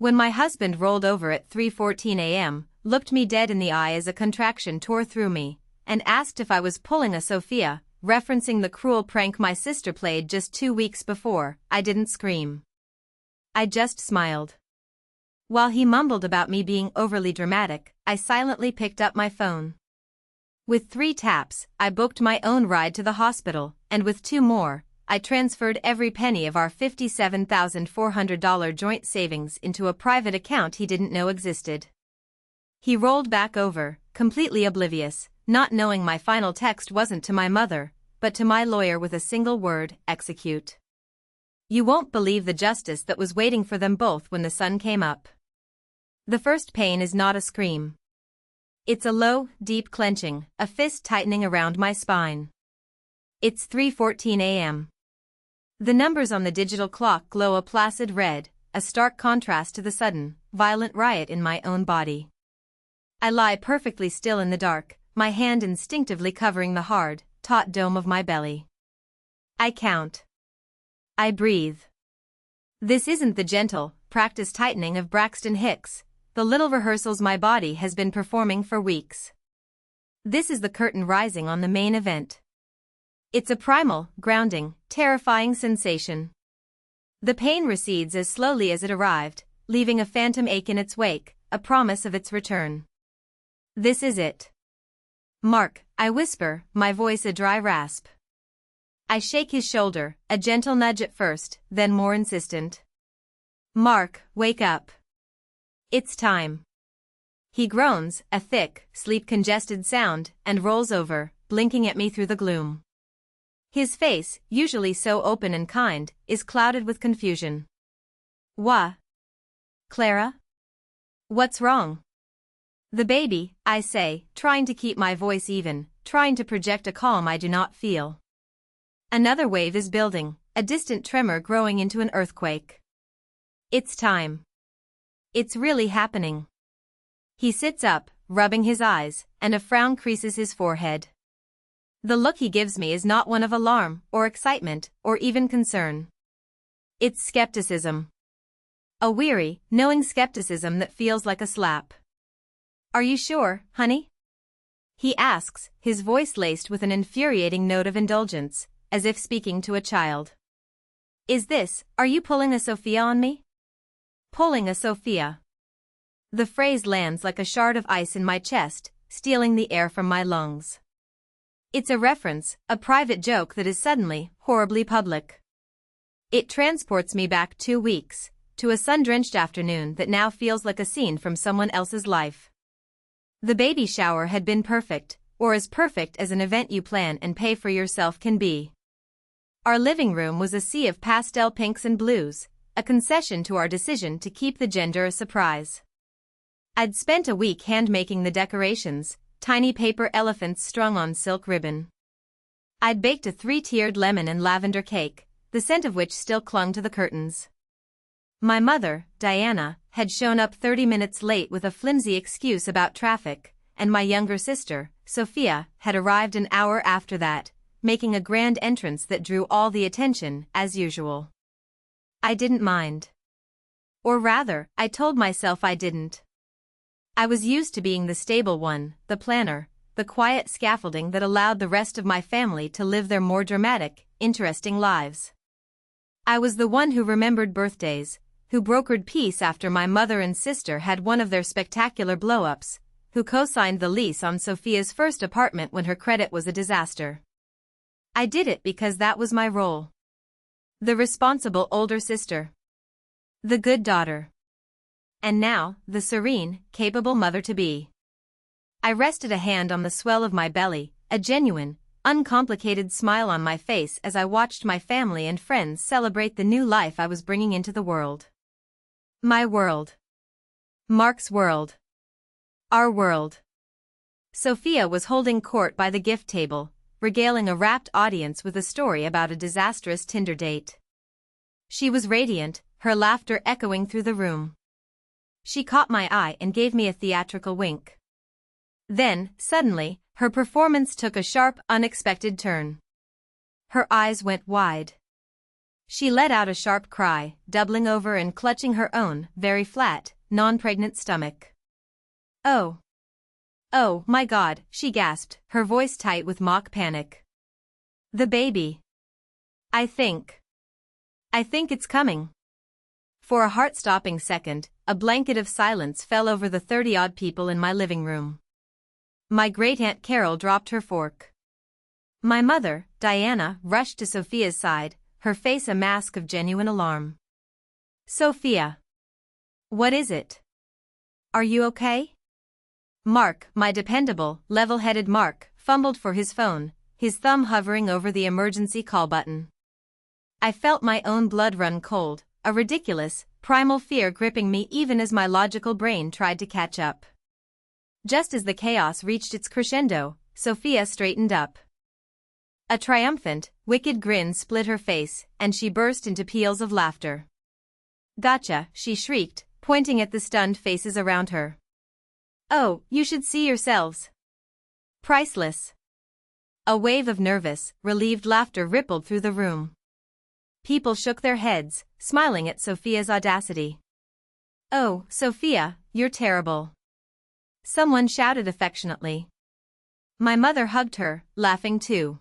When my husband rolled over at 3:14 a.m., looked me dead in the eye as a contraction tore through me, and asked if I was pulling a Sophia, referencing the cruel prank my sister played just 2 weeks before, I didn't scream. I just smiled. While he mumbled about me being overly dramatic, I silently picked up my phone. With 3 taps, I booked my own ride to the hospital, and with 2 more, I transferred every penny of our $57,400 joint savings into a private account he didn't know existed. He rolled back over, completely oblivious, not knowing my final text wasn't to my mother, but to my lawyer with a single word: execute. You won't believe the justice that was waiting for them both when the sun came up. The first pain is not a scream. It's a low, deep clenching, a fist tightening around my spine. It's 3:14 a.m. The numbers on the digital clock glow a placid red, a stark contrast to the sudden, violent riot in my own body. I lie perfectly still in the dark, my hand instinctively covering the hard, taut dome of my belly. I count. I breathe. This isn't the gentle, practiced tightening of Braxton Hicks, the little rehearsals my body has been performing for weeks. This is the curtain rising on the main event. It's a primal, grounding, terrifying sensation. The pain recedes as slowly as it arrived, leaving a phantom ache in its wake, a promise of its return. This is it. Mark, I whisper, my voice a dry rasp. I shake his shoulder, a gentle nudge at first, then more insistent. Mark, wake up. It's time. He groans, a thick, sleep-congested sound, and rolls over, blinking at me through the gloom. His face, usually so open and kind, is clouded with confusion. Wha? Clara? What's wrong? The baby, I say, trying to keep my voice even, trying to project a calm I do not feel. Another wave is building, a distant tremor growing into an earthquake. It's time. It's really happening. He sits up, rubbing his eyes, and a frown creases his forehead. The look he gives me is not one of alarm, or excitement, or even concern. It's skepticism. A weary, knowing skepticism that feels like a slap. Are you sure, honey? He asks, his voice laced with an infuriating note of indulgence, as if speaking to a child. Are you pulling a Sophia on me? Pulling a Sophia. The phrase lands like a shard of ice in my chest, stealing the air from my lungs. It's a reference, a private joke that is suddenly, horribly public. It transports me back 2 weeks, to a sun-drenched afternoon that now feels like a scene from someone else's life. The baby shower had been perfect, or as perfect as an event you plan and pay for yourself can be. Our living room was a sea of pastel pinks and blues, a concession to our decision to keep the gender a surprise. I'd spent a week hand-making the decorations, tiny paper elephants strung on silk ribbon. I'd baked a 3-tiered lemon and lavender cake, the scent of which still clung to the curtains. My mother, Diana, had shown up 30 minutes late with a flimsy excuse about traffic, and my younger sister, Sophia, had arrived an hour after that, making a grand entrance that drew all the attention, as usual. I didn't mind. Or rather, I told myself I didn't. I was used to being the stable one, the planner, the quiet scaffolding that allowed the rest of my family to live their more dramatic, interesting lives. I was the one who remembered birthdays, who brokered peace after my mother and sister had one of their spectacular blow-ups, who co-signed the lease on Sophia's first apartment when her credit was a disaster. I did it because that was my role. The responsible older sister. The good daughter. And now, the serene, capable mother-to-be. I rested a hand on the swell of my belly, a genuine, uncomplicated smile on my face as I watched my family and friends celebrate the new life I was bringing into the world. My world. Mark's world. Our world. Sophia was holding court by the gift table, regaling a rapt audience with a story about a disastrous Tinder date. She was radiant, her laughter echoing through the room. She caught my eye and gave me a theatrical wink. Then, suddenly, her performance took a sharp, unexpected turn. Her eyes went wide. She let out a sharp cry, doubling over and clutching her own, very flat, non-pregnant stomach. Oh. Oh, my God, she gasped, her voice tight with mock panic. The baby. I think it's coming. For a heart-stopping second, a blanket of silence fell over the 30-odd people in my living room. My great-aunt Carol dropped her fork. My mother, Diana, rushed to Sophia's side, her face a mask of genuine alarm. Sophia. What is it? Are you okay? Mark, my dependable, level-headed Mark, fumbled for his phone, his thumb hovering over the emergency call button. I felt my own blood run cold, a ridiculous, primal fear gripping me even as my logical brain tried to catch up. Just as the chaos reached its crescendo, Sophia straightened up. A triumphant, wicked grin split her face, and she burst into peals of laughter. Gotcha, she shrieked, pointing at the stunned faces around her. Oh, you should see yourselves. Priceless. A wave of nervous, relieved laughter rippled through the room. People shook their heads, smiling at Sophia's audacity. Oh, Sophia, you're terrible. Someone shouted affectionately. My mother hugged her, laughing too.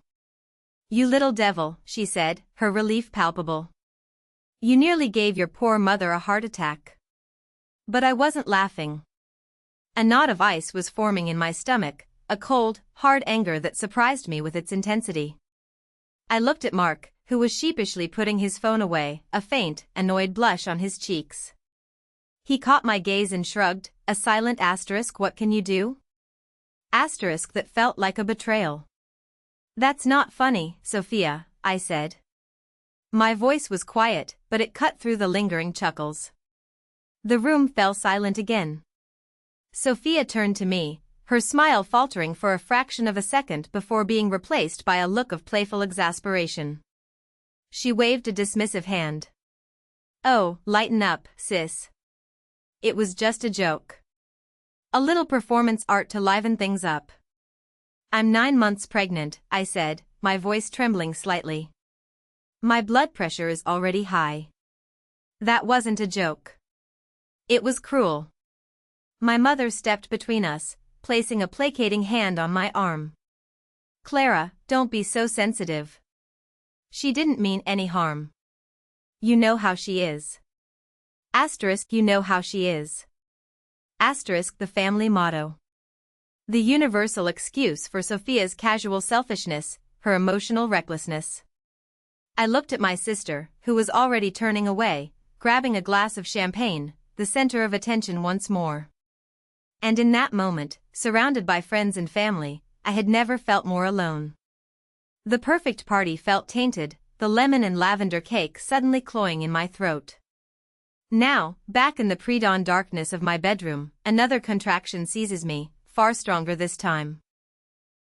You little devil, she said, her relief palpable. You nearly gave your poor mother a heart attack. But I wasn't laughing. A knot of ice was forming in my stomach, a cold, hard anger that surprised me with its intensity. I looked at Mark, who was sheepishly putting his phone away, a faint, annoyed blush on his cheeks. He caught my gaze and shrugged, a silent asterisk. What can you do? Asterisk that felt like a betrayal. That's not funny, Sophia, I said. My voice was quiet, but it cut through the lingering chuckles. The room fell silent again. Sophia turned to me, her smile faltering for a fraction of a second before being replaced by a look of playful exasperation. She waved a dismissive hand. Oh, lighten up, sis. It was just a joke. A little performance art to liven things up. I'm 9 months pregnant, I said, my voice trembling slightly. My blood pressure is already high. That wasn't a joke. It was cruel. My mother stepped between us, placing a placating hand on my arm. Clara, don't be so sensitive. She didn't mean any harm. You know how she is. Asterisk, you know how she is. Asterisk, the family motto. The universal excuse for Sophia's casual selfishness, her emotional recklessness. I looked at my sister, who was already turning away, grabbing a glass of champagne, the center of attention once more. And in that moment, surrounded by friends and family, I had never felt more alone. The perfect party felt tainted, the lemon and lavender cake suddenly cloying in my throat. Now, back in the pre-dawn darkness of my bedroom, another contraction seizes me, far stronger this time.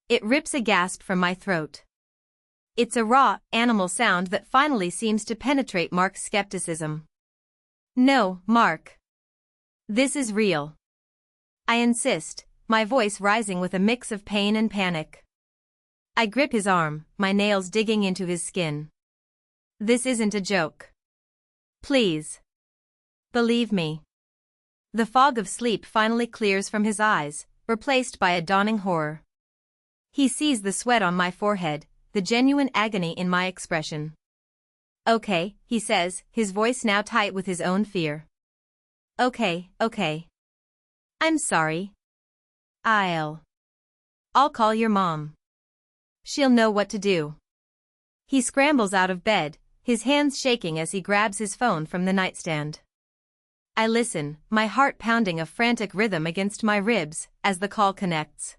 It rips a gasp from my throat. It's a raw, animal sound that finally seems to penetrate Mark's skepticism. No, Mark. This is real. I insist, my voice rising with a mix of pain and panic. I grip his arm, my nails digging into his skin. This isn't a joke. Please. Believe me. The fog of sleep finally clears from his eyes, replaced by a dawning horror. He sees the sweat on my forehead, the genuine agony in my expression. Okay, he says, his voice now tight with his own fear. Okay. I'm sorry. I'll call your mom. She'll know what to do. He scrambles out of bed, his hands shaking as he grabs his phone from the nightstand. I listen, my heart pounding a frantic rhythm against my ribs, as the call connects.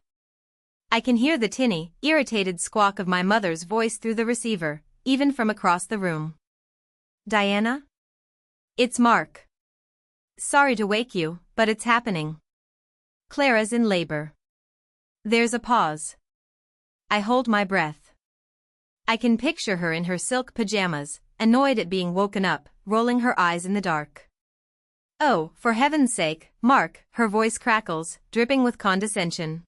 I can hear the tinny, irritated squawk of my mother's voice through the receiver, even from across the room. Diana? It's Mark. Sorry to wake you, but it's happening. Clara's in labor. There's a pause. I hold my breath. I can picture her in her silk pajamas, annoyed at being woken up, rolling her eyes in the dark. Oh, for heaven's sake, Mark, her voice crackles, dripping with condescension.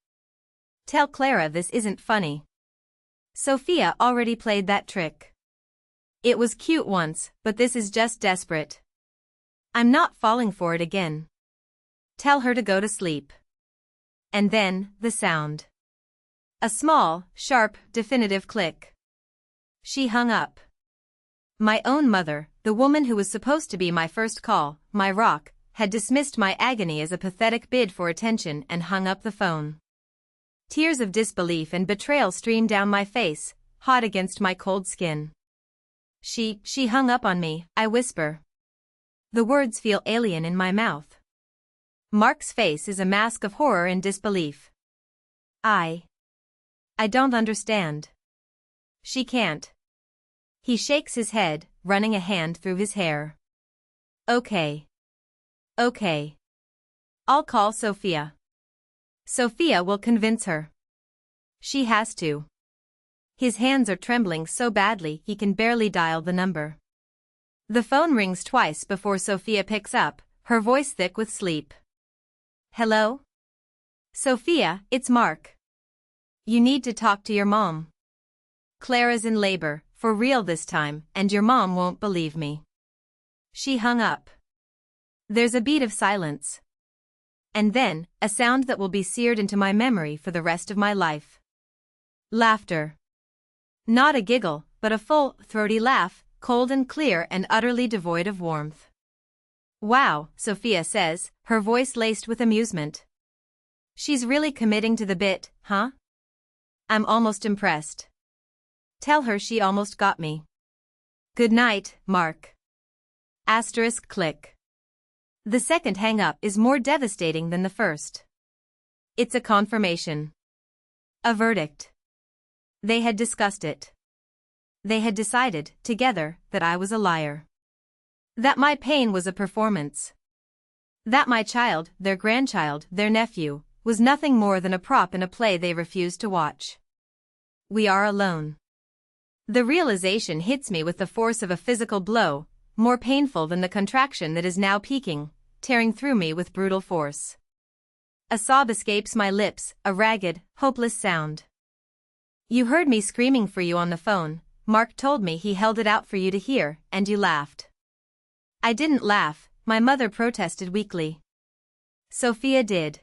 Tell Clara this isn't funny. Sophia already played that trick. It was cute once, but this is just desperate. I'm not falling for it again. Tell her to go to sleep. And then, the sound. A small, sharp, definitive click. She hung up. My own mother, the woman who was supposed to be my first call, my rock, had dismissed my agony as a pathetic bid for attention and hung up the phone. Tears of disbelief and betrayal streamed down my face, hot against my cold skin. She hung up on me, I whisper. The words feel alien in my mouth. Mark's face is a mask of horror and disbelief. I don't understand. She can't. He shakes his head, running a hand through his hair. Okay. I'll call Sophia. Sophia will convince her. She has to. His hands are trembling so badly he can barely dial the number. The phone rings twice before Sophia picks up, her voice thick with sleep. Hello? Sophia, it's Mark. You need to talk to your mom. Clara's in labor, for real this time, and your mom won't believe me. She hung up. There's a beat of silence. And then, a sound that will be seared into my memory for the rest of my life. Laughter. Not a giggle, but a full, throaty laugh, cold and clear and utterly devoid of warmth. Wow, Sophia says, her voice laced with amusement. She's really committing to the bit, huh? I'm almost impressed. Tell her she almost got me. Good night, Mark. Asterisk click. The second hang-up is more devastating than the first. It's a confirmation. A verdict. They had discussed it. They had decided, together, that I was a liar. That my pain was a performance. That my child, their grandchild, their nephew, was nothing more than a prop in a play they refused to watch. We are alone. The realization hits me with the force of a physical blow, more painful than the contraction that is now peaking, tearing through me with brutal force. A sob escapes my lips, a ragged, hopeless sound. You heard me screaming for you on the phone. Mark told me he held it out for you to hear, and you laughed. I didn't laugh, my mother protested weakly. Sophia did.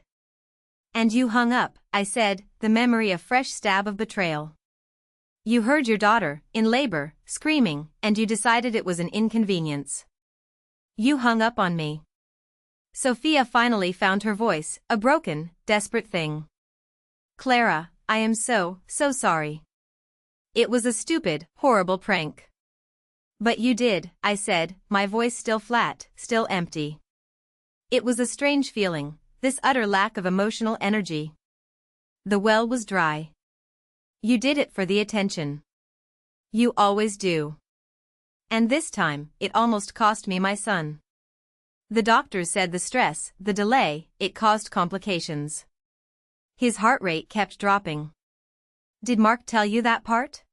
And you hung up, I said, the memory a fresh stab of betrayal. You heard your daughter, in labor, screaming, and you decided it was an inconvenience. You hung up on me. Sophia finally found her voice, a broken, desperate thing. Clara, I am so sorry. It was a stupid, horrible prank. But you did, I said, my voice still flat, still empty. It was a strange feeling, this utter lack of emotional energy. The well was dry. You did it for the attention. You always do. And this time, it almost cost me my son. The doctors said the stress, the delay, it caused complications. His heart rate kept dropping. Did Mark tell you that part?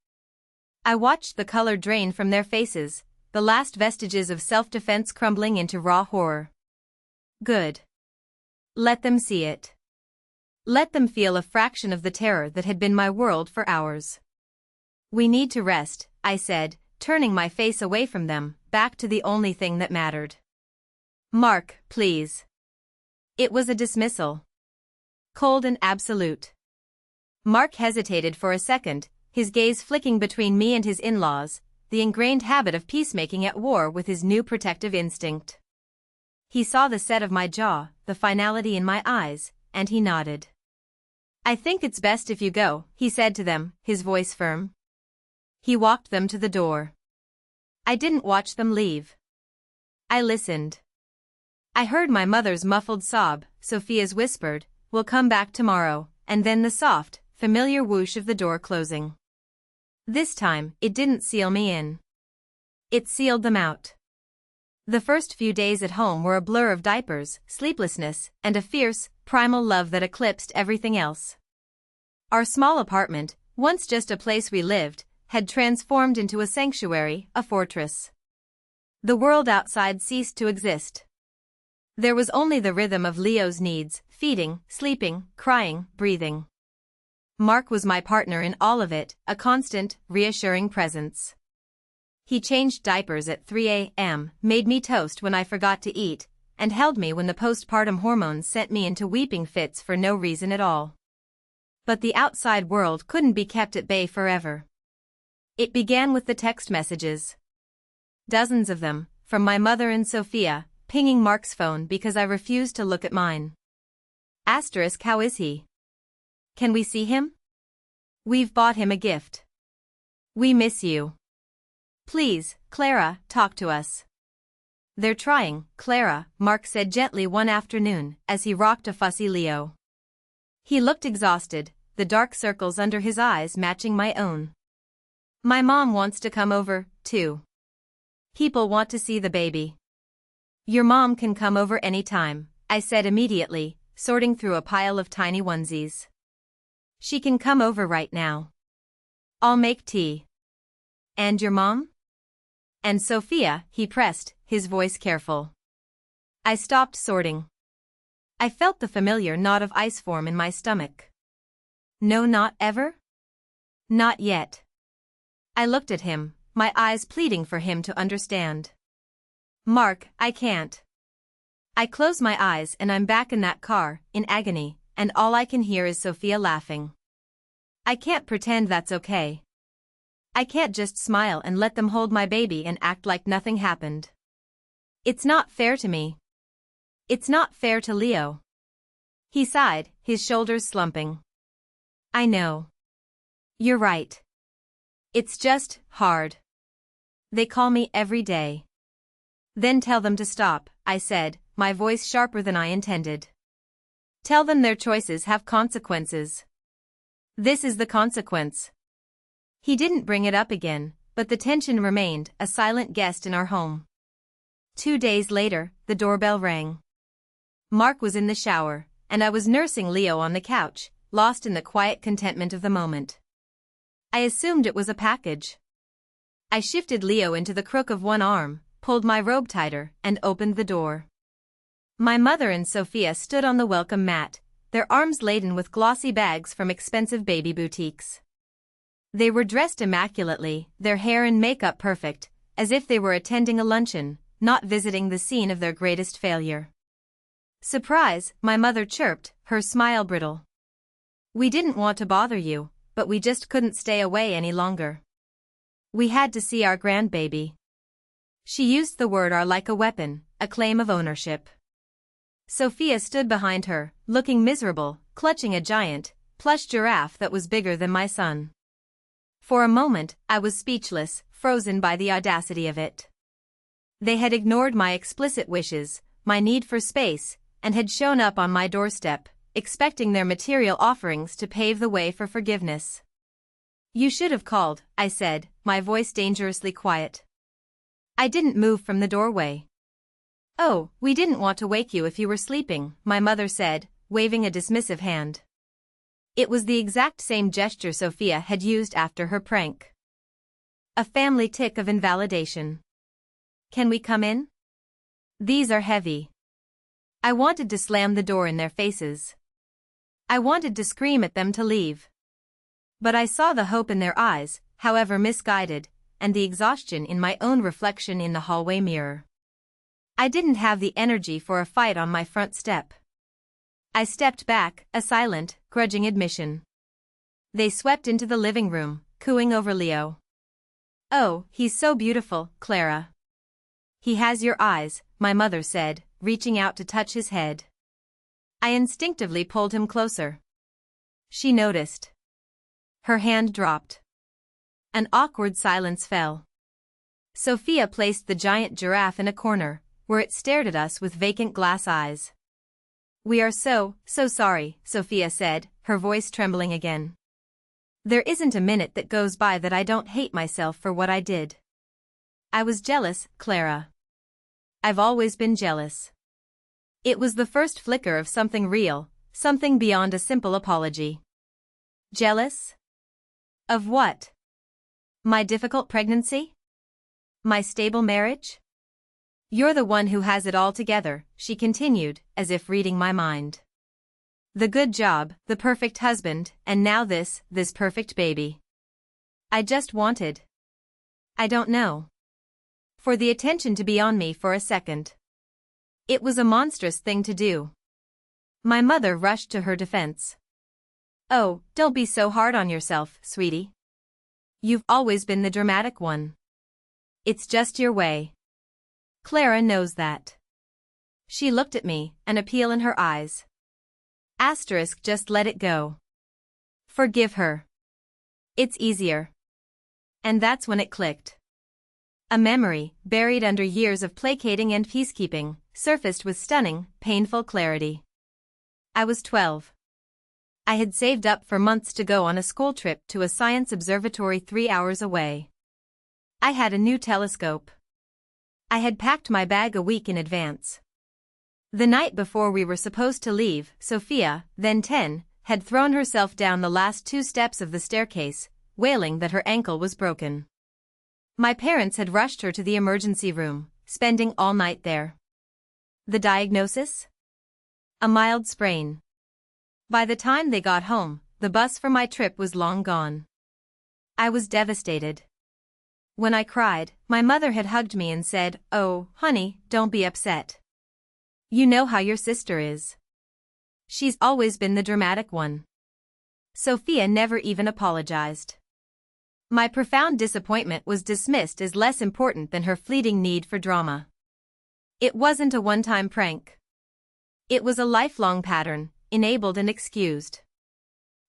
I watched the color drain from their faces, the last vestiges of self-defense crumbling into raw horror. Good. Let them see it. Let them feel a fraction of the terror that had been my world for hours. We need to rest, I said, turning my face away from them, back to the only thing that mattered. Mark, please. It was a dismissal. Cold and absolute. Mark hesitated for a second, his gaze flicking between me and his in-laws, the ingrained habit of peacemaking at war with his new protective instinct. He saw the set of my jaw, the finality in my eyes, and he nodded. I think it's best if you go, he said to them, his voice firm. He walked them to the door. I didn't watch them leave. I listened. I heard my mother's muffled sob, Sophia's whispered, "We'll come back tomorrow," and then the soft, familiar whoosh of the door closing. This time, it didn't seal me in. It sealed them out. The first few days at home were a blur of diapers, sleeplessness, and a fierce, primal love that eclipsed everything else. Our small apartment, once just a place we lived, had transformed into a sanctuary, a fortress. The world outside ceased to exist. There was only the rhythm of Leo's needs, feeding, sleeping, crying, breathing. Mark was my partner in all of it, a constant, reassuring presence. He changed diapers at 3 a.m., made me toast when I forgot to eat, and held me when the postpartum hormones sent me into weeping fits for no reason at all. But the outside world couldn't be kept at bay forever. It began with the text messages. Dozens of them, from my mother and Sophia, pinging Mark's phone because I refused to look at mine. Asterisk, how is he? Can we see him? We've bought him a gift. We miss you. Please, Clara, talk to us. They're trying, Clara, Mark said gently one afternoon as he rocked a fussy Leo. He looked exhausted, the dark circles under his eyes matching my own. My mom wants to come over, too. People want to see the baby. Your mom can come over anytime, I said immediately, sorting through a pile of tiny onesies. She can come over right now. I'll make tea. And your mom? And Sophia, he pressed, his voice careful. I stopped sorting. I felt the familiar knot of ice form in my stomach. No, not ever? Not yet. I looked at him, my eyes pleading for him to understand. Mark, I can't. I close my eyes and I'm back in that car, in agony, and all I can hear is Sophia laughing. I can't pretend that's okay. I can't just smile and let them hold my baby and act like nothing happened. It's not fair to me. It's not fair to Leo. He sighed, his shoulders slumping. I know. You're right. It's just hard. They call me every day. Then tell them to stop, I said, my voice sharper than I intended. Tell them their choices have consequences. This is the consequence. He didn't bring it up again, but the tension remained, a silent guest in our home. 2 days later, the doorbell rang. Mark was in the shower, and I was nursing Leo on the couch, lost in the quiet contentment of the moment. I assumed it was a package. I shifted Leo into the crook of one arm, pulled my robe tighter, and opened the door. My mother and Sophia stood on the welcome mat, their arms laden with glossy bags from expensive baby boutiques. They were dressed immaculately, their hair and makeup perfect, as if they were attending a luncheon, not visiting the scene of their greatest failure. Surprise, my mother chirped, her smile brittle. We didn't want to bother you, but we just couldn't stay away any longer. We had to see our grandbaby. She used the word "our" like a weapon, a claim of ownership. Sophia stood behind her, looking miserable, clutching a giant, plush giraffe that was bigger than my son. For a moment, I was speechless, frozen by the audacity of it. They had ignored my explicit wishes, my need for space, and had shown up on my doorstep, expecting their material offerings to pave the way for forgiveness. You should have called, I said, my voice dangerously quiet. I didn't move from the doorway. Oh, we didn't want to wake you if you were sleeping, my mother said, waving a dismissive hand. It was the exact same gesture Sophia had used after her prank. A family tick of invalidation. Can we come in? These are heavy. I wanted to slam the door in their faces. I wanted to scream at them to leave. But I saw the hope in their eyes, however misguided, and the exhaustion in my own reflection in the hallway mirror. I didn't have the energy for a fight on my front step. I stepped back, a silent, grudging admission. They swept into the living room, cooing over Leo. Oh, he's so beautiful, Clara. He has your eyes, my mother said, reaching out to touch his head. I instinctively pulled him closer. She noticed. Her hand dropped. An awkward silence fell. Sophia placed the giant giraffe in a corner, where it stared at us with vacant glass eyes. We are so sorry, Sophia said, her voice trembling again. There isn't a minute that goes by that I don't hate myself for what I did. I was jealous, Clara. I've always been jealous. It was the first flicker of something real, something beyond a simple apology. Jealous? Of what? My difficult pregnancy? My stable marriage? You're the one who has it all together, she continued, as if reading my mind. The good job, the perfect husband, and now this perfect baby. I just wanted. I don't know. For the attention to be on me for a second. It was a monstrous thing to do. My mother rushed to her defense. Oh, don't be so hard on yourself, sweetie. You've always been the dramatic one. It's just your way. Clara knows that. She looked at me, an appeal in her eyes. Asterisk, just let it go. Forgive her. It's easier. And that's when it clicked. A memory, buried under years of placating and peacekeeping, surfaced with stunning, painful clarity. I was 12. I had saved up for months to go on a school trip to a science observatory 3 hours away. I had a new telescope. I had packed my bag a week in advance. The night before we were supposed to leave, Sophia, then 10, had thrown herself down the last 2 steps of the staircase, wailing that her ankle was broken. My parents had rushed her to the emergency room, spending all night there. The diagnosis? A mild sprain. By the time they got home, the bus for my trip was long gone. I was devastated. When I cried, my mother had hugged me and said, "Oh, honey, don't be upset. You know how your sister is. She's always been the dramatic one." Sophia never even apologized. My profound disappointment was dismissed as less important than her fleeting need for drama. It wasn't a one-time prank. It was a lifelong pattern, enabled and excused.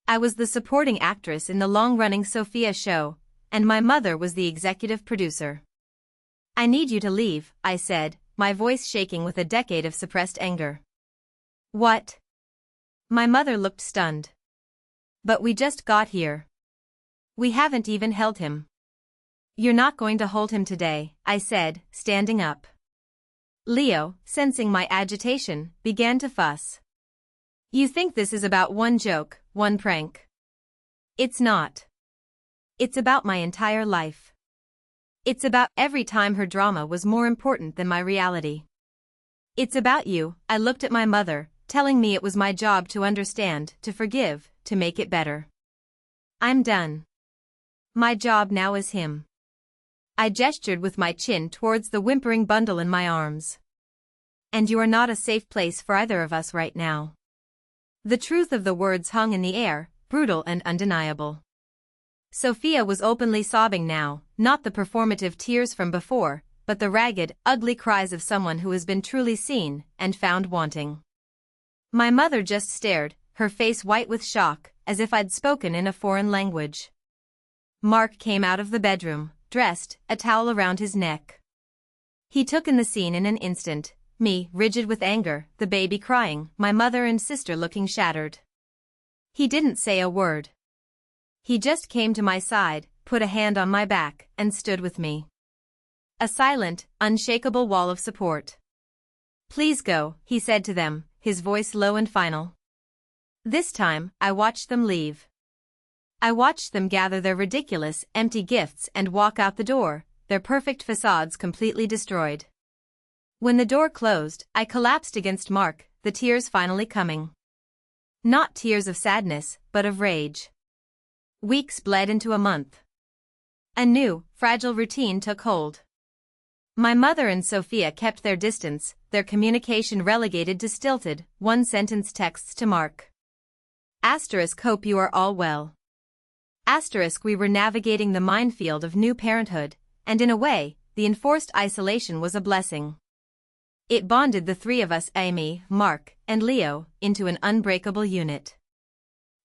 I was the supporting actress in the long-running Sophia show, and my mother was the executive producer. "I need you to leave," I said, my voice shaking with a decade of suppressed anger. "What?" My mother looked stunned. "But we just got here. We haven't even held him." "You're not going to hold him today," I said, standing up. Leo, sensing my agitation, began to fuss. "You think this is about one joke, one prank? It's not. It's about my entire life. It's about every time her drama was more important than my reality. It's about you." I looked at my mother, telling me it was my job to understand, to forgive, to make it better. "I'm done. My job now is him." I gestured with my chin towards the whimpering bundle in my arms. "And you are not a safe place for either of us right now." The truth of the words hung in the air, brutal and undeniable. Sophia was openly sobbing now, not the performative tears from before, but the ragged, ugly cries of someone who has been truly seen and found wanting. My mother just stared, her face white with shock, as if I'd spoken in a foreign language. Mark came out of the bedroom, dressed, a towel around his neck. He took in the scene in an instant, me, rigid with anger, the baby crying, my mother and sister looking shattered. He didn't say a word. He just came to my side, put a hand on my back, and stood with me. A silent, unshakable wall of support. "Please go," he said to them, his voice low and final. This time, I watched them leave. I watched them gather their ridiculous, empty gifts and walk out the door, their perfect facades completely destroyed. When the door closed, I collapsed against Mark, the tears finally coming. Not tears of sadness, but of rage. Weeks bled into a month. A new, fragile routine took hold. My mother and Sophia kept their distance, their communication relegated to stilted, one-sentence texts to Mark. Asterisk, hope you are all well. Asterisk, we were navigating the minefield of new parenthood, and in a way, the enforced isolation was a blessing. It bonded the three of us, Amy, Mark, and Leo, into an unbreakable unit.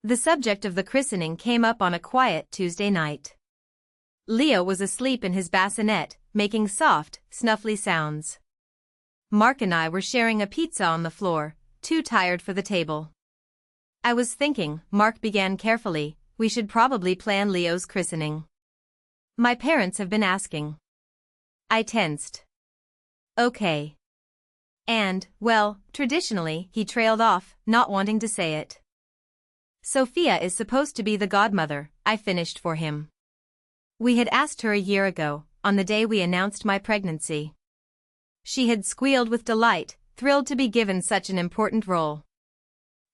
The subject of the christening came up on a quiet Tuesday night. Leo was asleep in his bassinet, making soft, snuffly sounds. Mark and I were sharing a pizza on the floor, too tired for the table. "I was thinking," Mark began carefully, "we should probably plan Leo's christening. My parents have been asking." I tensed. "Okay. And, well, traditionally," he trailed off, not wanting to say it. "Sophia is supposed to be the godmother," I finished for him. We had asked her a year ago, on the day we announced my pregnancy. She had squealed with delight, thrilled to be given such an important role.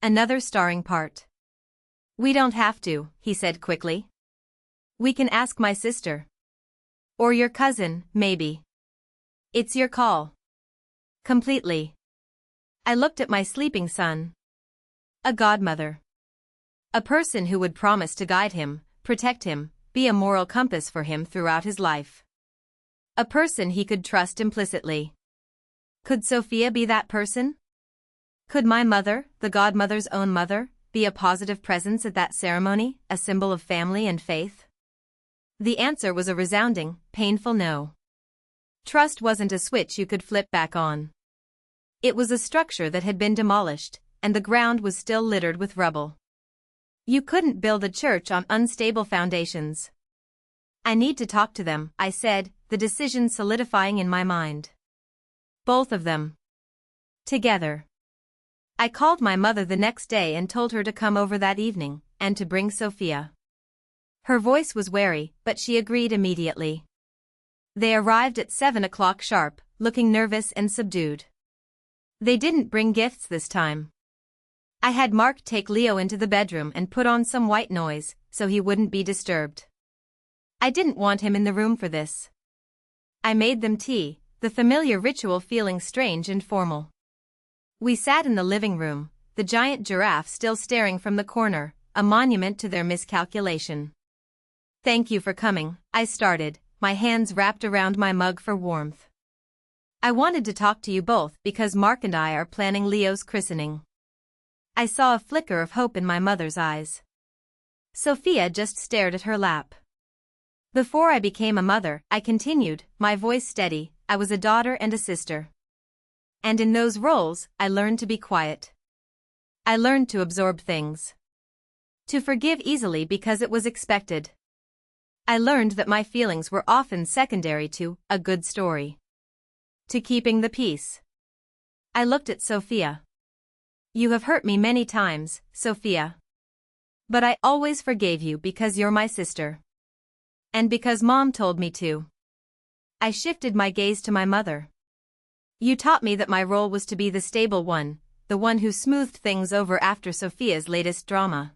Another starring part. "We don't have to," he said quickly. "We can ask my sister. Or your cousin, maybe." It's your call. Completely. I looked at my sleeping son. A godmother. A person who would promise to guide him, protect him, be a moral compass for him throughout his life. A person he could trust implicitly. Could Sophia be that person? Could my mother, the godmother's own mother, be a positive presence at that ceremony, a symbol of family and faith? The answer was a resounding, painful no. Trust wasn't a switch you could flip back on. It was a structure that had been demolished, and the ground was still littered with rubble. You couldn't build a church on unstable foundations. I need to talk to them, I said, the decision solidifying in my mind. Both of them. Together. I called my mother the next day and told her to come over that evening, and to bring Sophia. Her voice was wary, but she agreed immediately. They arrived at 7 o'clock sharp, looking nervous and subdued. They didn't bring gifts this time. I had Mark take Leo into the bedroom and put on some white noise, so he wouldn't be disturbed. I didn't want him in the room for this. I made them tea, the familiar ritual feeling strange and formal. We sat in the living room, the giant giraffe still staring from the corner, a monument to their miscalculation. Thank you for coming, I started, my hands wrapped around my mug for warmth. I wanted to talk to you both because Mark and I are planning Leo's christening. I saw a flicker of hope in my mother's eyes. Sophia just stared at her lap. Before I became a mother, I continued, my voice steady, I was a daughter and a sister. And in those roles, I learned to be quiet. I learned to absorb things. To forgive easily because it was expected. I learned that my feelings were often secondary to a good story. To keeping the peace. I looked at Sophia. You have hurt me many times, Sophia. But I always forgave you because you're my sister. And because Mom told me to. I shifted my gaze to my mother. You taught me that my role was to be the stable one, the one who smoothed things over after Sophia's latest drama.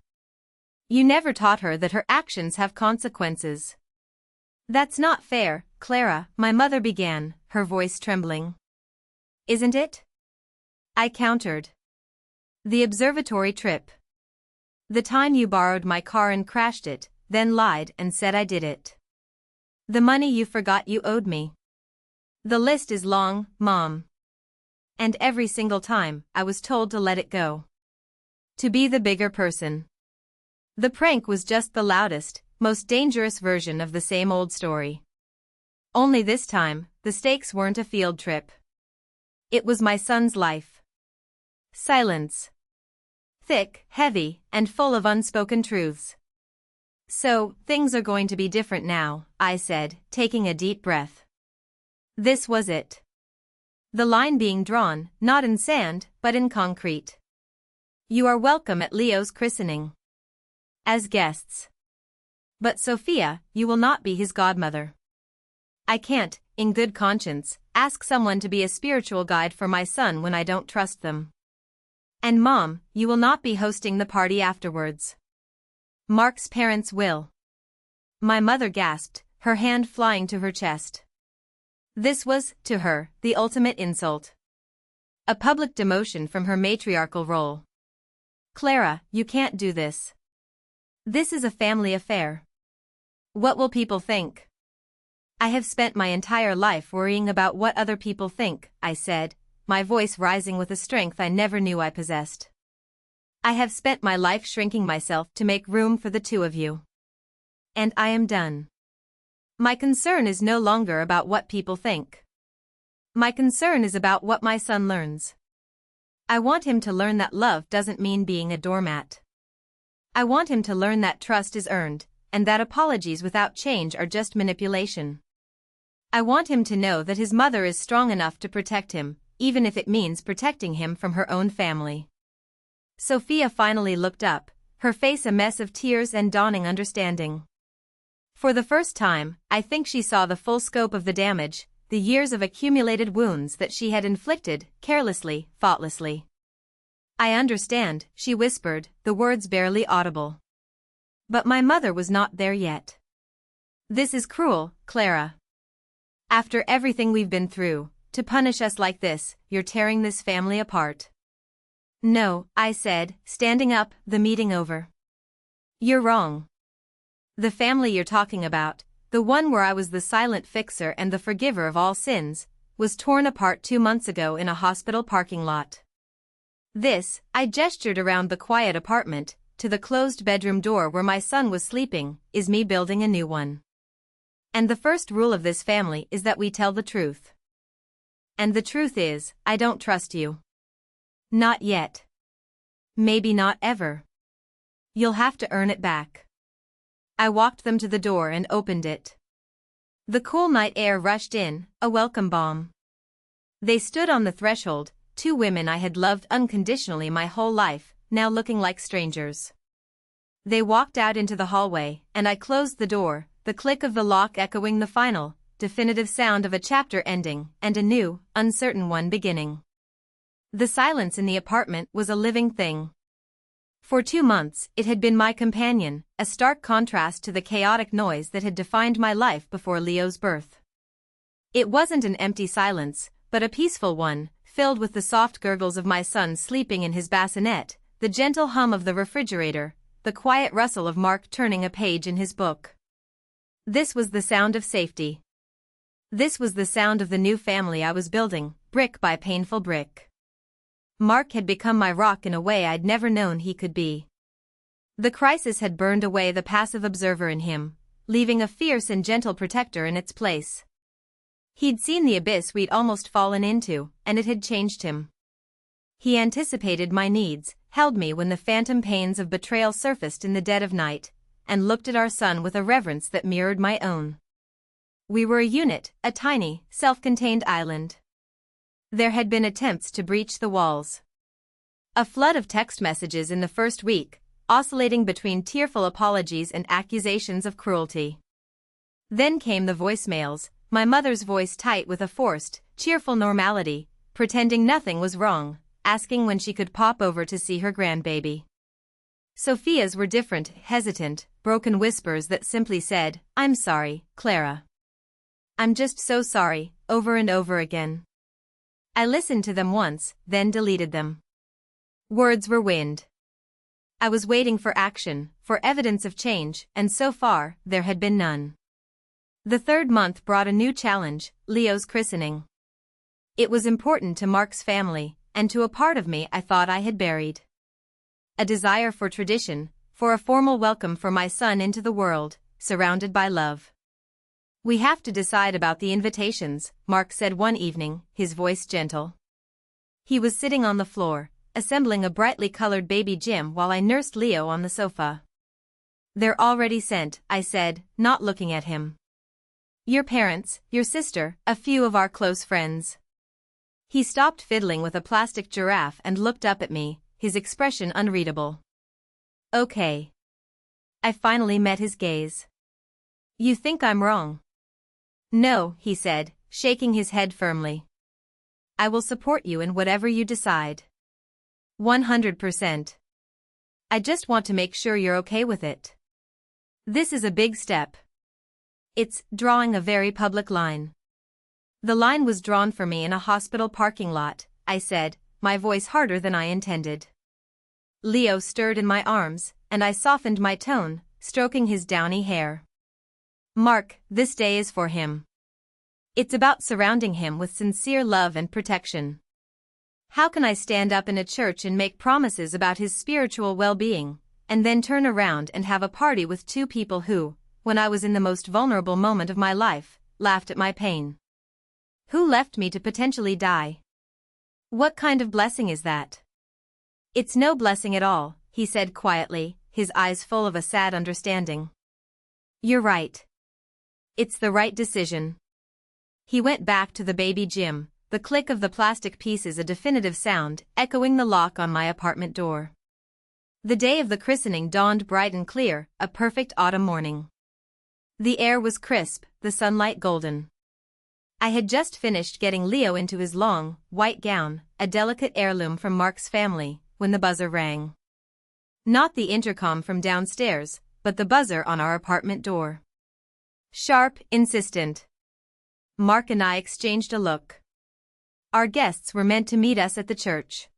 You never taught her that her actions have consequences. That's not fair, Clara, my mother began, her voice trembling. Isn't it? I countered. The observatory trip. The time you borrowed my car and crashed it, then lied and said I did it. The money you forgot you owed me. The list is long, Mom. And every single time, I was told to let it go. To be the bigger person. The prank was just the loudest, most dangerous version of the same old story. Only this time, the stakes weren't a field trip. It was my son's life. Silence. Thick, heavy, and full of unspoken truths. So, things are going to be different now, I said, taking a deep breath. This was it. The line being drawn, not in sand, but in concrete. You are welcome at Leo's christening. As guests. But Sophia, you will not be his godmother. I can't, in good conscience, ask someone to be a spiritual guide for my son when I don't trust them. And Mom, you will not be hosting the party afterwards. Mark's parents will. My mother gasped, her hand flying to her chest. This was, to her, the ultimate insult. A public demotion from her matriarchal role. Clara, you can't do this. This is a family affair. What will people think? I have spent my entire life worrying about what other people think, I said, my voice rising with a strength I never knew I possessed. I have spent my life shrinking myself to make room for the two of you. And I am done. My concern is no longer about what people think. My concern is about what my son learns. I want him to learn that love doesn't mean being a doormat. I want him to learn that trust is earned, and that apologies without change are just manipulation. I want him to know that his mother is strong enough to protect him, even if it means protecting him from her own family. Sophia finally looked up, her face a mess of tears and dawning understanding. For the first time, I think she saw the full scope of the damage, the years of accumulated wounds that she had inflicted, carelessly, thoughtlessly. I understand, she whispered, the words barely audible. But my mother was not there yet. This is cruel, Clara. After everything we've been through, to punish us like this, you're tearing this family apart. No, I said, standing up, the meeting over. You're wrong. The family you're talking about, the one where I was the silent fixer and the forgiver of all sins, was torn apart 2 months ago in a hospital parking lot. This, I gestured around the quiet apartment, to the closed bedroom door where my son was sleeping, is me building a new one. And the first rule of this family is that we tell the truth. And the truth is, I don't trust you. Not yet. Maybe not ever. You'll have to earn it back. I walked them to the door and opened it. The cool night air rushed in, a welcome balm. They stood on the threshold, 2 women I had loved unconditionally my whole life, now looking like strangers. They walked out into the hallway, and I closed the door, the click of the lock echoing the final, definitive sound of a chapter ending and a new, uncertain one beginning. The silence in the apartment was a living thing. For 2 months, it had been my companion, a stark contrast to the chaotic noise that had defined my life before Leo's birth. It wasn't an empty silence, but a peaceful one, filled with the soft gurgles of my son sleeping in his bassinet, the gentle hum of the refrigerator, the quiet rustle of Mark turning a page in his book. This was the sound of safety. This was the sound of the new family I was building, brick by painful brick. Mark had become my rock in a way I'd never known he could be. The crisis had burned away the passive observer in him, leaving a fierce and gentle protector in its place. He'd seen the abyss we'd almost fallen into, and it had changed him. He anticipated my needs, held me when the phantom pains of betrayal surfaced in the dead of night, and looked at our son with a reverence that mirrored my own. We were a unit, a tiny, self-contained island. There had been attempts to breach the walls. A flood of text messages in the first week, oscillating between tearful apologies and accusations of cruelty. Then came the voicemails, my mother's voice tight with a forced, cheerful normality, pretending nothing was wrong, asking when she could pop over to see her grandbaby. Sophia's were different, hesitant, broken whispers that simply said, "I'm sorry, Clara. I'm just so sorry," over and over again. I listened to them once, then deleted them. Words were wind. I was waiting for action, for evidence of change, and so far, there had been none. The 3rd month brought a new challenge, Leo's christening. It was important to Mark's family, and to a part of me I thought I had buried. A desire for tradition, for a formal welcome for my son into the world, surrounded by love. "We have to decide about the invitations," Mark said one evening, his voice gentle. He was sitting on the floor, assembling a brightly colored baby Jim while I nursed Leo on the sofa. "They're already sent," I said, not looking at him. "Your parents, your sister, a few of our close friends." He stopped fiddling with a plastic giraffe and looked up at me, his expression unreadable. "Okay." I finally met his gaze. "You think I'm wrong?" "No," he said, shaking his head firmly. "I will support you in whatever you decide. 100%. I just want to make sure you're okay with it. This is a big step. It's drawing a very public line." "The line was drawn for me in a hospital parking lot," I said, my voice harder than I intended. Leo stirred in my arms, and I softened my tone, stroking his downy hair. "Mark, this day is for him. It's about surrounding him with sincere love and protection. How can I stand up in a church and make promises about his spiritual well-being, and then turn around and have a party with 2 people who, when I was in the most vulnerable moment of my life, laughed at my pain? Who left me to potentially die? What kind of blessing is that?" "It's no blessing at all," he said quietly, his eyes full of a sad understanding. "You're right. It's the right decision." He went back to the baby Jim, the click of the plastic pieces a definitive sound, echoing the lock on my apartment door. The day of the christening dawned bright and clear, a perfect autumn morning. The air was crisp, the sunlight golden. I had just finished getting Leo into his long, white gown, a delicate heirloom from Mark's family, when the buzzer rang. Not the intercom from downstairs, but the buzzer on our apartment door. Sharp, insistent. Mark and I exchanged a look. Our guests were meant to meet us at the church.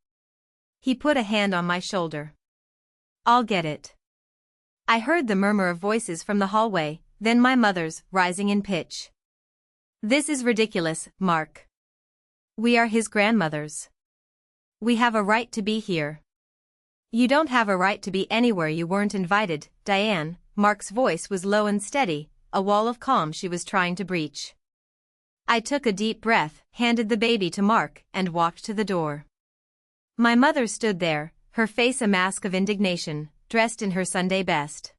He put a hand on my shoulder. I'll get it. I heard the murmur of voices from the hallway, then my mother's, rising in pitch. This is ridiculous, Mark. We are his grandmothers. We have a right to be here. You don't have a right to be anywhere you weren't invited, Diane. Mark's voice was low and steady, a wall of calm she was trying to breach. I took a deep breath, handed the baby to Mark, and walked to the door. My mother stood there, her face a mask of indignation, dressed in her Sunday best.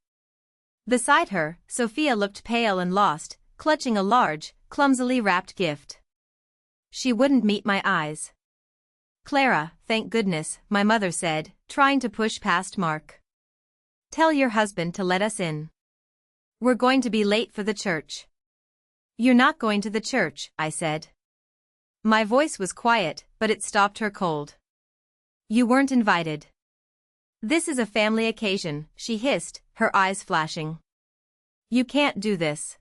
Beside her, Sophia looked pale and lost, clutching a large, clumsily wrapped gift. She wouldn't meet my eyes. Clara, thank goodness, my mother said, trying to push past Mark. Tell your husband to let us in. We're going to be late for the church. You're not going to the church, I said. My voice was quiet, but it stopped her cold. You weren't invited. This is a family occasion, she hissed, her eyes flashing. You can't do this.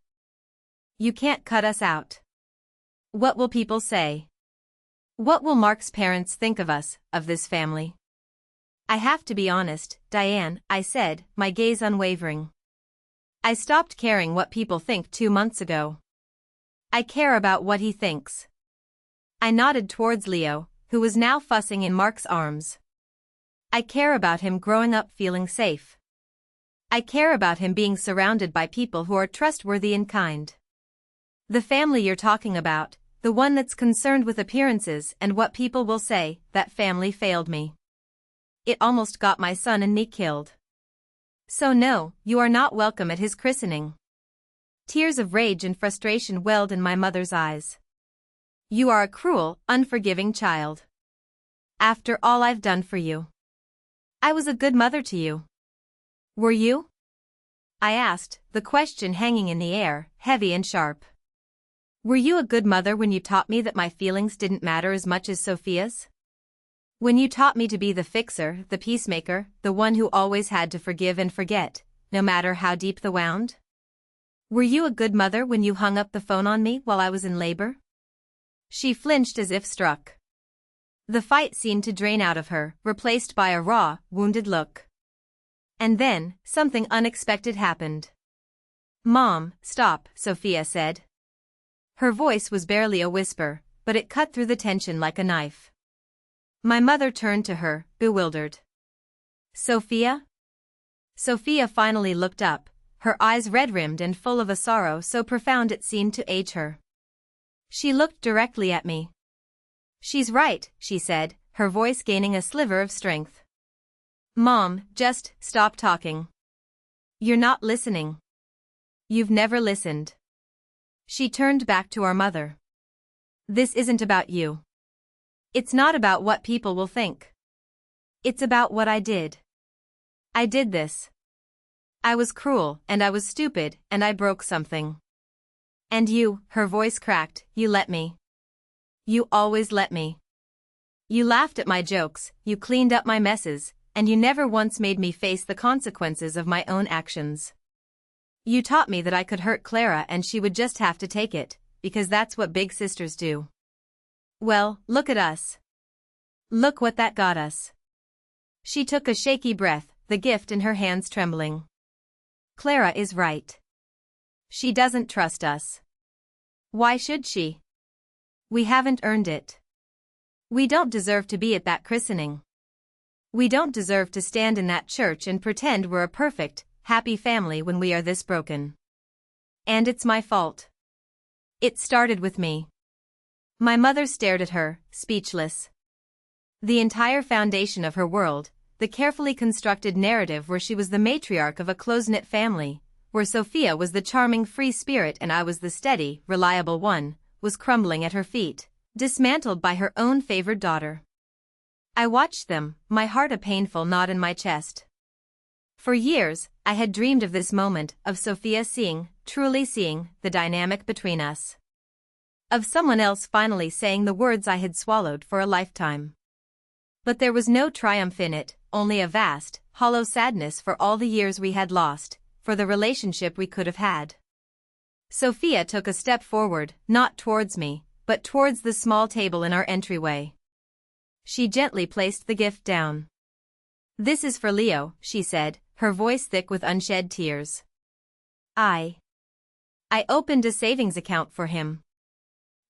You can't cut us out. What will people say? What will Mark's parents think of us, of this family? I have to be honest, Diane, I said, my gaze unwavering. I stopped caring what people think 2 months ago. I care about what he thinks. I nodded towards Leo, who was now fussing in Mark's arms. I care about him growing up feeling safe. I care about him being surrounded by people who are trustworthy and kind. The family you're talking about, the one that's concerned with appearances and what people will say, that family failed me. It almost got my son and me killed. So no, you are not welcome at his christening. Tears of rage and frustration welled in my mother's eyes. You are a cruel, unforgiving child. After all I've done for you. I was a good mother to you. Were you? I asked, the question hanging in the air, heavy and sharp. Were you a good mother when you taught me that my feelings didn't matter as much as Sophia's? When you taught me to be the fixer, the peacemaker, the one who always had to forgive and forget, no matter how deep the wound? Were you a good mother when you hung up the phone on me while I was in labor? She flinched as if struck. The fight seemed to drain out of her, replaced by a raw, wounded look. And then, something unexpected happened. Mom, stop, Sophia said. Her voice was barely a whisper, but it cut through the tension like a knife. My mother turned to her, bewildered. Sophia? Sophia finally looked up, her eyes red-rimmed and full of a sorrow so profound it seemed to age her. She looked directly at me. She's right, she said, her voice gaining a sliver of strength. Mom, just stop talking. You're not listening. You've never listened. She turned back to our mother. This isn't about you. It's not about what people will think. It's about what I did. I did this. I was cruel, and I was stupid, and I broke something. And you, her voice cracked, you let me. You always let me. You laughed at my jokes, you cleaned up my messes, and you never once made me face the consequences of my own actions. You taught me that I could hurt Clara and she would just have to take it, because that's what big sisters do. Well, look at us. Look what that got us. She took a shaky breath, the gift in her hands trembling. Clara is right. She doesn't trust us. Why should she? We haven't earned it. We don't deserve to be at that christening. We don't deserve to stand in that church and pretend we're a perfect, happy family when we are this broken. And it's my fault. It started with me. My mother stared at her, speechless. The entire foundation of her world, the carefully constructed narrative where she was the matriarch of a close-knit family, where Sophia was the charming free spirit and I was the steady, reliable one, was crumbling at her feet, dismantled by her own favored daughter. I watched them, my heart a painful knot in my chest. For years, I had dreamed of this moment, of Sophia seeing, truly seeing, the dynamic between us. Of someone else finally saying the words I had swallowed for a lifetime. But there was no triumph in it, only a vast, hollow sadness for all the years we had lost, for the relationship we could have had. Sophia took a step forward, not towards me, but towards the small table in our entryway. She gently placed the gift down. "This is for Leo," she said, her voice thick with unshed tears. I opened a savings account for him.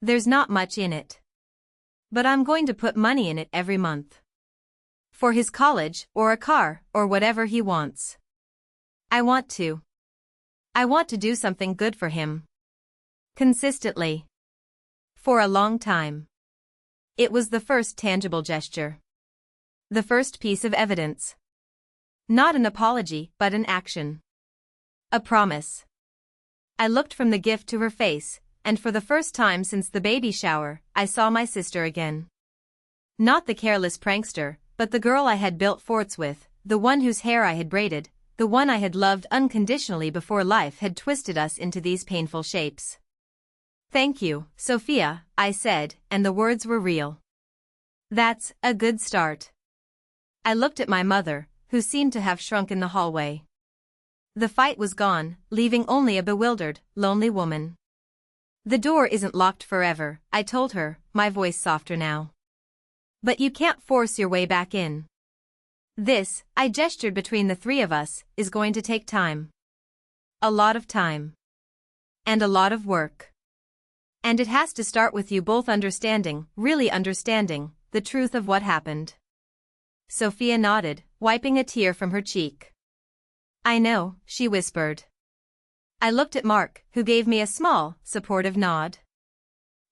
There's not much in it. But I'm going to put money in it every month. For his college, or a car, or whatever he wants. I want to do something good for him. Consistently. For a long time. It was the first tangible gesture. The first piece of evidence. Not an apology, but an action. A promise. I looked from the gift to her face, and for the first time since the baby shower, I saw my sister again. Not the careless prankster, but the girl I had built forts with, the one whose hair I had braided, the one I had loved unconditionally before life had twisted us into these painful shapes. "Thank you, Sophia," I said, and the words were real. "That's a good start." I looked at my mother, who seemed to have shrunk in the hallway. The fight was gone, leaving only a bewildered, lonely woman. "The door isn't locked forever," I told her, my voice softer now. "But you can't force your way back in. This," I gestured between the three of us, "is going to take time. A lot of time. And a lot of work. And it has to start with you both understanding, really understanding, the truth of what happened." Sophia nodded, wiping a tear from her cheek. "I know," she whispered. I looked at Mark, who gave me a small, supportive nod.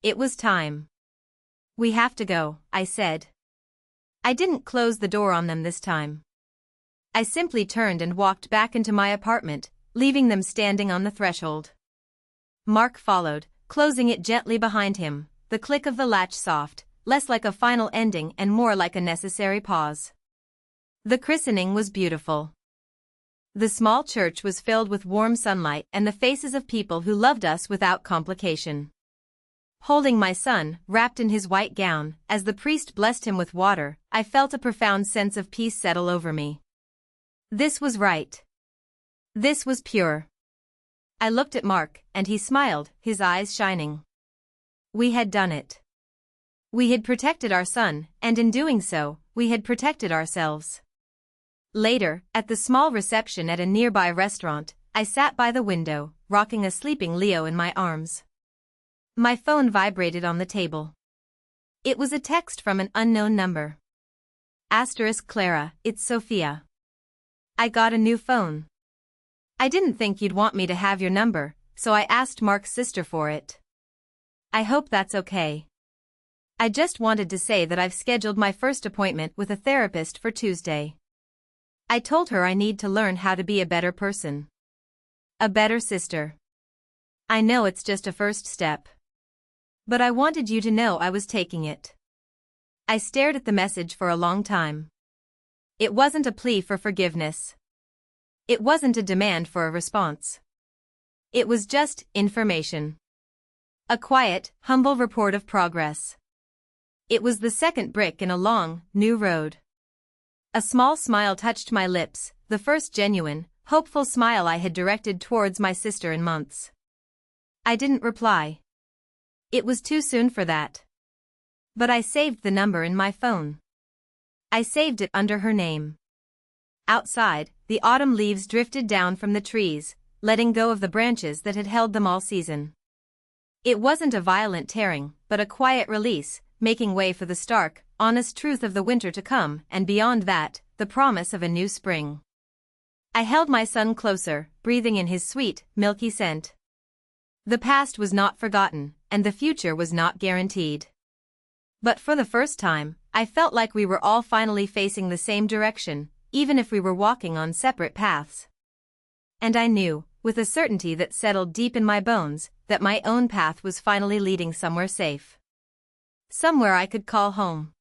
It was time. "We have to go," I said. I didn't close the door on them this time. I simply turned and walked back into my apartment, leaving them standing on the threshold. Mark followed, closing it gently behind him, the click of the latch soft, less like a final ending and more like a necessary pause. The christening was beautiful. The small church was filled with warm sunlight and the faces of people who loved us without complication. Holding my son, wrapped in his white gown, as the priest blessed him with water, I felt a profound sense of peace settle over me. This was right. This was pure. I looked at Mark, and he smiled, his eyes shining. We had done it. We had protected our son, and in doing so, we had protected ourselves. Later, at the small reception at a nearby restaurant, I sat by the window, rocking a sleeping Leo in my arms. My phone vibrated on the table. It was a text from an unknown number. *Clara, it's Sophia. I got a new phone. I didn't think you'd want me to have your number, so I asked Mark's sister for it. I hope that's okay. I just wanted to say that I've scheduled my first appointment with a therapist for Tuesday. I told her I need to learn how to be a better person. A better sister. I know it's just a first step. But I wanted you to know I was taking it. I stared at the message for a long time. It wasn't a plea for forgiveness. It wasn't a demand for a response. It was just information. A quiet, humble report of progress. It was the second brick in a long, new road. A small smile touched my lips, the first genuine, hopeful smile I had directed towards my sister in months. I didn't reply. It was too soon for that. But I saved the number in my phone. I saved it under her name. Outside, the autumn leaves drifted down from the trees, letting go of the branches that had held them all season. It wasn't a violent tearing, but a quiet release, making way for the stark, honest truth of the winter to come, and beyond that, the promise of a new spring. I held my son closer, breathing in his sweet, milky scent. The past was not forgotten, and the future was not guaranteed. But for the first time, I felt like we were all finally facing the same direction, even if we were walking on separate paths. And I knew, with a certainty that settled deep in my bones, that my own path was finally leading somewhere safe. Somewhere I could call home.